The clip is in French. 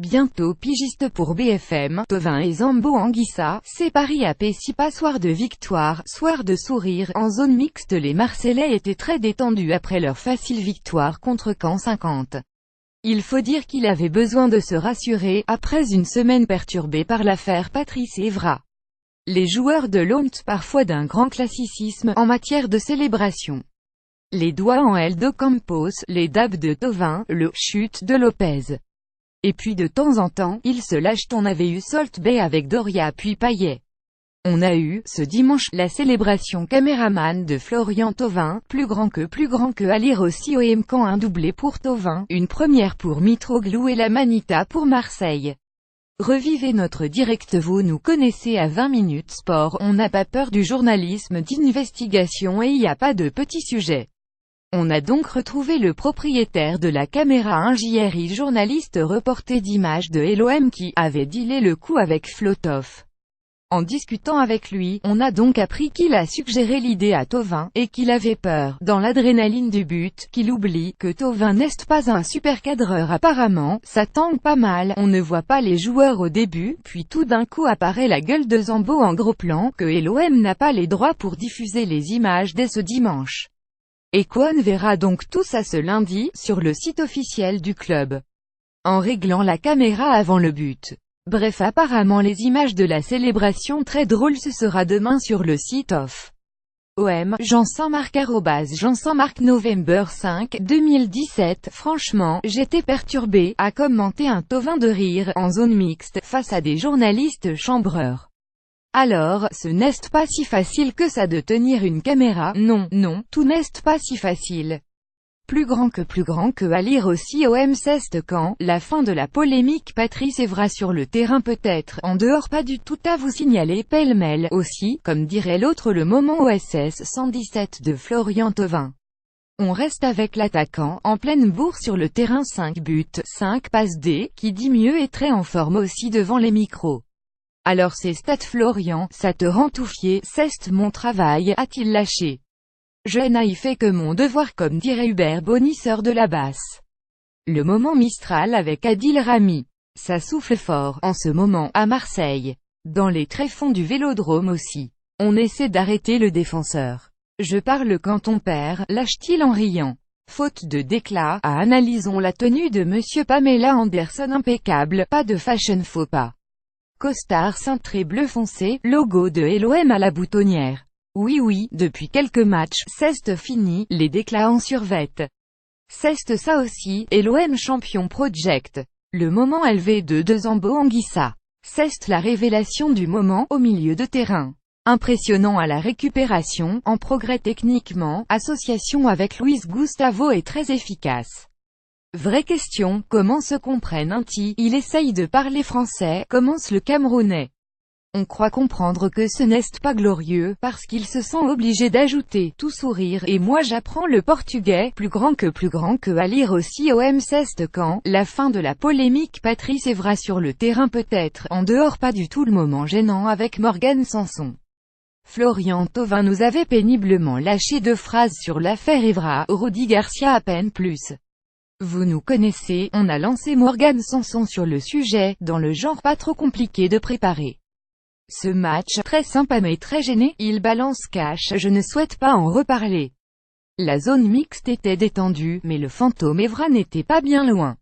Bientôt pigiste pour BFM, Thauvin et Zambo Anguissa, c'est Paris à Pessis, soir de victoire, soir de sourire. En zone mixte, les Marseillais étaient très détendus après leur facile victoire contre Caen 50. Il faut dire qu'il avait besoin de se rassurer, après une semaine perturbée par l'affaire Patrice Evra. Les joueurs de l'ont parfois d'un grand classicisme en matière de célébration. Les doigts en L de Campos, les dabs de Thauvin, le chute de Lopez. Et puis de temps en temps, ils se lâchent. On avait eu Salt Bay avec Doria puis Payet. On a eu, ce dimanche, la célébration caméraman de Florian Thauvin, plus grand que à lire aussi au Caen, un doublé pour Thauvin, une première pour Mitroglou et la Manita pour Marseille. Revivez notre direct. Vous nous connaissez à 20 minutes sport, on n'a pas peur du journalisme d'investigation et il n'y a pas de petits sujets. On a donc retrouvé le propriétaire de la caméra, un JRI journaliste reporté d'images de l'OM qui avait dealé le coup avec Flotov. En discutant avec lui, on a donc appris qu'il a suggéré l'idée à Thauvin, et qu'il avait peur, dans l'adrénaline du but, qu'il oublie que Thauvin n'est pas un super cadreur apparemment, ça tangue pas mal, on ne voit pas les joueurs au début, puis tout d'un coup apparaît la gueule de Zambo en gros plan, que l'OM n'a pas les droits pour diffuser les images dès ce dimanche. Econ verra donc tout ça ce lundi, sur le site officiel du club. En réglant la caméra avant le but. Bref, apparemment les images de la célébration très drôle, ce sera demain sur le site off. OM, Jean Saint-Marc Jean Saint-Marc November 5, 2017. Franchement, j'étais perturbé, a commenté un Thauvin de rire, en zone mixte, face à des journalistes chambreurs. Alors, ce n'est pas si facile que ça de tenir une caméra, non, tout n'est pas si facile. Plus grand que à lire aussi au MCEST quand, la fin de la polémique Patrice Evra sur le terrain peut-être, en dehors pas du tout à vous signaler pêle-mêle, aussi, comme dirait l'autre, le moment OSS 117 de Florian Thauvin. On reste avec l'attaquant, en pleine bourre sur le terrain, 5 buts, 5 passes D, qui dit mieux et très en forme aussi devant les micros. Alors c'est stats Florian, ça te rend tout fier, c'est mon travail, a-t-il lâché. Je n'ai fait que mon devoir comme dirait Hubert Bonisseur de la basse. Le moment Mistral avec Adil Rami. Ça souffle fort, en ce moment, à Marseille. Dans les tréfonds du Vélodrome aussi. On essaie d'arrêter le défenseur. Je parle quand on perd, lâche-t-il en riant. Faute de déclat, analysons la tenue de Monsieur Pamela Anderson, impeccable, pas de fashion faux pas. Costard cintré bleu foncé, logo de l'OM à la boutonnière. Oui, depuis quelques matchs, c'est fini, les déclats en survêt. C'est ça aussi, l'OM champion project. Le moment LV2 de Zambo Anguissa. C'est la révélation du moment, au milieu de terrain. Impressionnant à la récupération, en progrès techniquement, association avec Luis Gustavo est très efficace. Vraie question, comment se comprennent un-t-il, il essaye de parler français, commence le Camerounais. On croit comprendre que ce n'est pas glorieux, parce qu'il se sent obligé d'ajouter, tout sourire, et moi j'apprends le portugais, plus grand que à lire aussi au MCEST quand, la fin de la polémique Patrice Evra sur le terrain peut-être, en dehors pas du tout le moment gênant avec Morgan Sanson. Florian Thauvin nous avait péniblement lâché 2 phrases sur l'affaire Evra, Rudy Garcia à peine plus. Vous nous connaissez, on a lancé Morgan Sanson sur le sujet, dans le genre pas trop compliqué de préparer. Ce match, très sympa mais très gêné, il balance cash, je ne souhaite pas en reparler. La zone mixte était détendue, mais le fantôme Evra n'était pas bien loin.